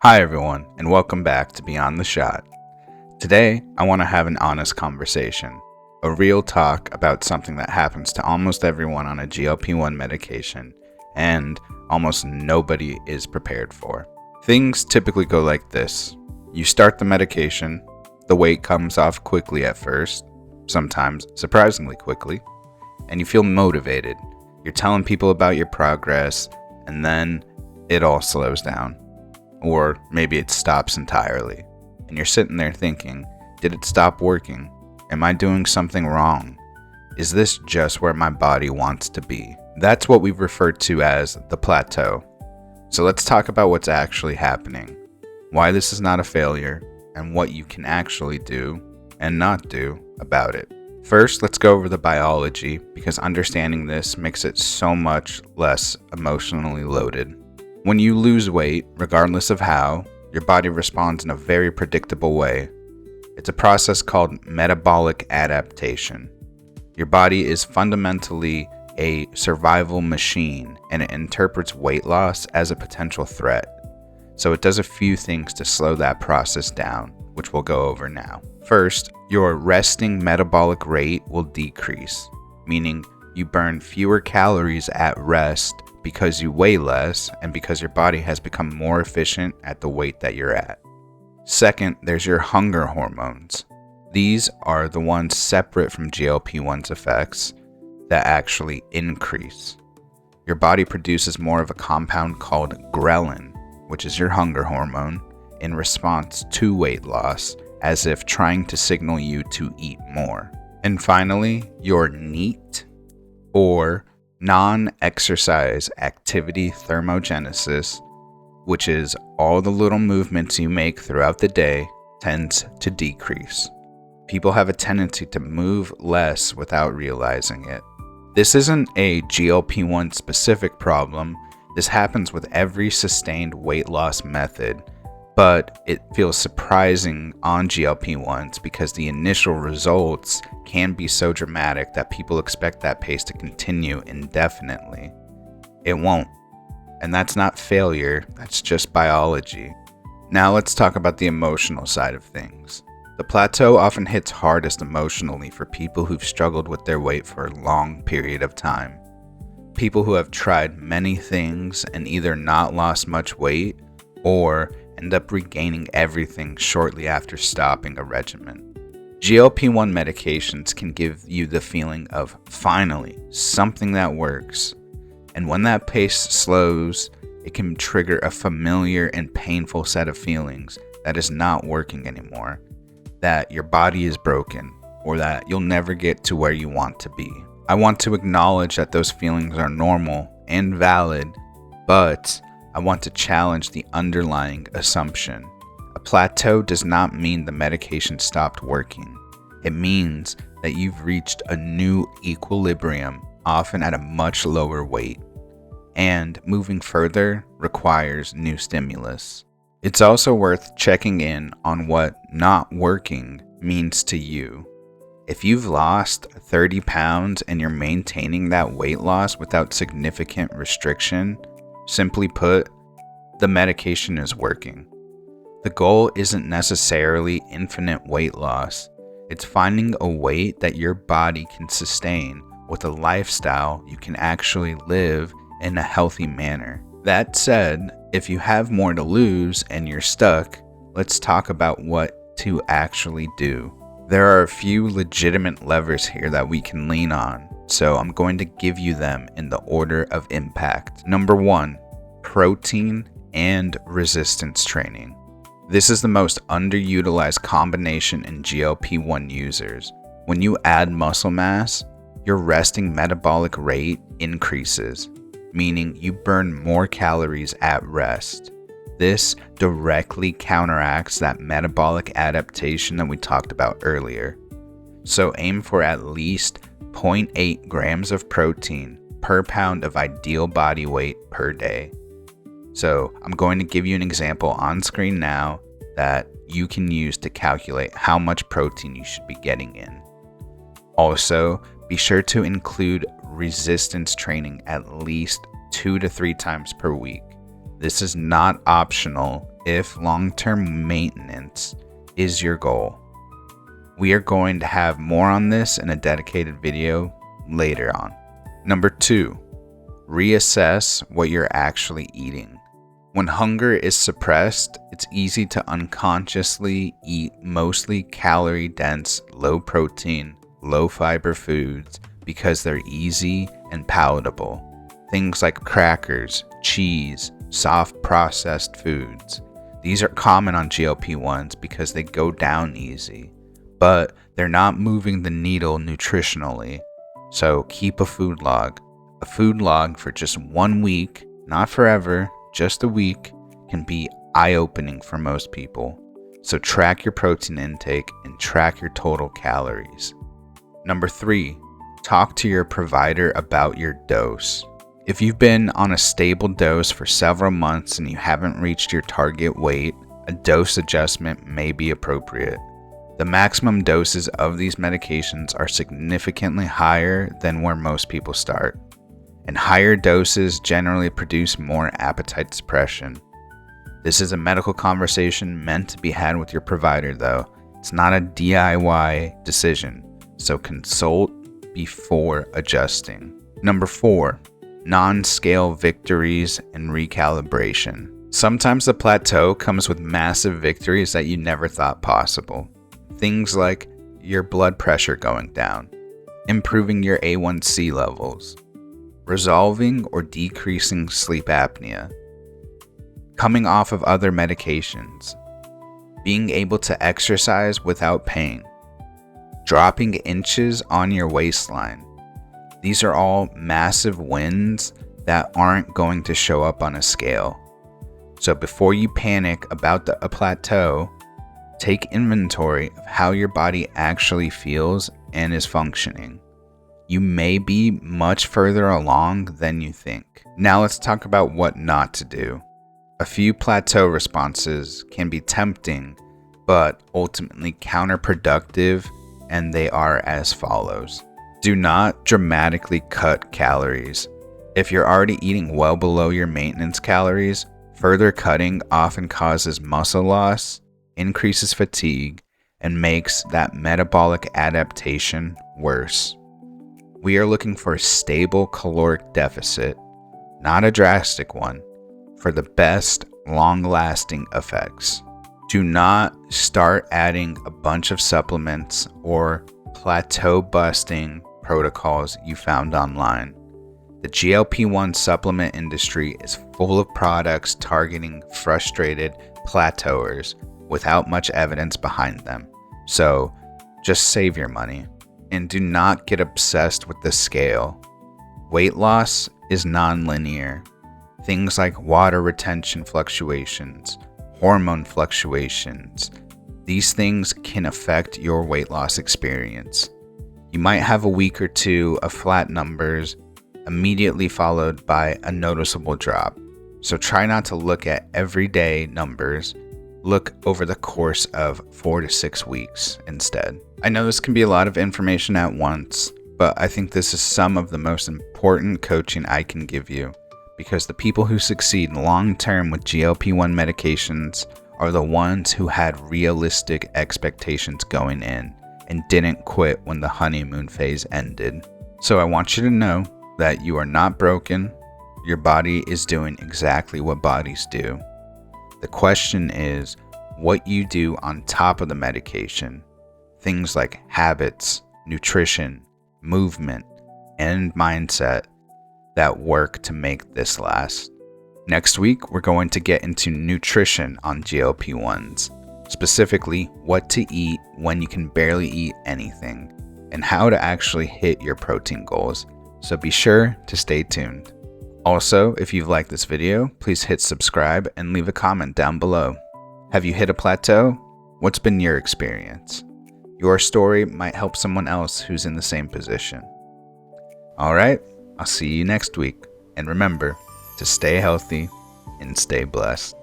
Hi everyone, and welcome back to Beyond the Shot. Today, I want to have an honest conversation, a real talk about something that happens to almost everyone on a GLP-1 medication, and almost nobody is prepared for. Things typically go like this. You start the medication, the weight comes off quickly at first, sometimes surprisingly quickly, and you feel motivated. You're telling people about your progress, and then it all slows down. Or maybe it stops entirely, and you're sitting there thinking, did it stop working? Am I doing something wrong? Is this just where my body wants to be? That's what we refer to as the plateau. So let's talk about what's actually happening, why this is not a failure, and what you can actually do and not do about it. First, let's go over the biology, because understanding this makes it so much less emotionally loaded. When you lose weight, regardless of how, your body responds in a very predictable way. It's a process called metabolic adaptation. Your body is fundamentally a survival machine, and it interprets weight loss as a potential threat. So it does a few things to slow that process down, which we'll go over now. First, your resting metabolic rate will decrease, meaning you burn fewer calories at rest because you weigh less and because your body has become more efficient at the weight that you're at. Second, there's your hunger hormones. These are the ones separate from GLP-1's effects that actually increase. Your body produces more of a compound called ghrelin, which is your hunger hormone, in response to weight loss, as if trying to signal you to eat more. And finally, your NEAT, or non-exercise activity thermogenesis, which is all the little movements you make throughout the day, tends to decrease. People have a tendency to move less without realizing it. This isn't a GLP-1 specific problem. This happens with every sustained weight loss method, but it feels surprising on GLP-1s because the initial results can be so dramatic that people expect that pace to continue indefinitely. It won't. And that's not failure, that's just biology. Now let's talk about the emotional side of things. The plateau often hits hardest emotionally for people who've struggled with their weight for a long period of time. People who have tried many things and either not lost much weight or end up regaining everything shortly after stopping a regimen. GLP-1 medications can give you the feeling of finally something that works, and when that pace slows, it can trigger a familiar and painful set of feelings that is not working anymore, that your body is broken, or that you'll never get to where you want to be. I want to acknowledge that those feelings are normal and valid, but I want to challenge the underlying assumption. A plateau does not mean the medication stopped working. It means that you've reached a new equilibrium, often at a much lower weight, and moving further requires new stimulus. It's also worth checking in on what not working means to you. If you've lost 30 pounds and you're maintaining that weight loss without significant restriction, simply put, the medication is working. The goal isn't necessarily infinite weight loss. It's finding a weight that your body can sustain with a lifestyle you can actually live in a healthy manner. That said, if you have more to lose and you're stuck, let's talk about what to actually do. There are a few legitimate levers here that we can lean on, so I'm going to give you them in the order of impact. Number 1, protein and resistance training. This is the most underutilized combination in GLP-1 users. When you add muscle mass, your resting metabolic rate increases, meaning you burn more calories at rest. This directly counteracts that metabolic adaptation that we talked about earlier. So aim for at least 0.8 grams of protein per pound of ideal body weight per day. So I'm going to give you an example on screen now that you can use to calculate how much protein you should be getting in. Also, be sure to include resistance training at least 2 to 3 times per week. This is not optional, if long-term maintenance is your goal. We are going to have more on this in a dedicated video later on. Number 2, reassess what you're actually eating. When hunger is suppressed, it's easy to unconsciously eat mostly calorie-dense, low-protein, low-fiber foods because they're easy and palatable. Things like crackers, cheese, soft processed foods. These are common on GLP-1s because they go down easy, but they're not moving the needle nutritionally. So keep a food log. A food log for just 1 week, not forever, just a week, can be eye-opening for most people. So track your protein intake and track your total calories. Number 3, talk to your provider about your dose. If you've been on a stable dose for several months and you haven't reached your target weight, a dose adjustment may be appropriate. The maximum doses of these medications are significantly higher than where most people start, and higher doses generally produce more appetite suppression. This is a medical conversation meant to be had with your provider though. It's not a DIY decision, so consult before adjusting. Number 4, non-scale victories and recalibration. Sometimes the plateau comes with massive victories that you never thought possible. Things like your blood pressure going down, improving your A1C levels, resolving or decreasing sleep apnea, coming off of other medications, being able to exercise without pain, dropping inches on your waistline. These are all massive wins that aren't going to show up on a scale. So before you panic about a plateau, take inventory of how your body actually feels and is functioning. You may be much further along than you think. Now let's talk about what not to do. A few plateau responses can be tempting, but ultimately counterproductive, and they are as follows. Do not dramatically cut calories. If you're already eating well below your maintenance calories, further cutting often causes muscle loss, increases fatigue, and makes that metabolic adaptation worse. We are looking for a stable caloric deficit, not a drastic one, for the best long-lasting effects. Do not start adding a bunch of supplements or plateau-busting protocols you found online. The GLP-1 supplement industry is full of products targeting frustrated plateauers without much evidence behind them. So just save your money and do not get obsessed with the scale. Weight loss is non-linear. Things like water retention fluctuations, hormone fluctuations, these things can affect your weight loss experience. You might have a week or two of flat numbers, immediately followed by a noticeable drop. So try not to look at everyday numbers. Look over the course of 4 to 6 weeks instead. I know this can be a lot of information at once, but I think this is some of the most important coaching I can give you, because the people who succeed long-term with GLP-1 medications are the ones who had realistic expectations going in and didn't quit when the honeymoon phase ended. So I want you to know that you are not broken. Your body is doing exactly what bodies do. The question is what you do on top of the medication. Things like habits, nutrition, movement, and mindset that work to make this last. Next week, we're going to get into nutrition on GLP-1s, specifically what to eat when you can barely eat anything, and how to actually hit your protein goals. So be sure to stay tuned. Also, if you've liked this video, please hit subscribe and leave a comment down below. Have you hit a plateau? What's been your experience? Your story might help someone else who's in the same position. Alright, I'll see you next week. And remember to stay healthy and stay blessed.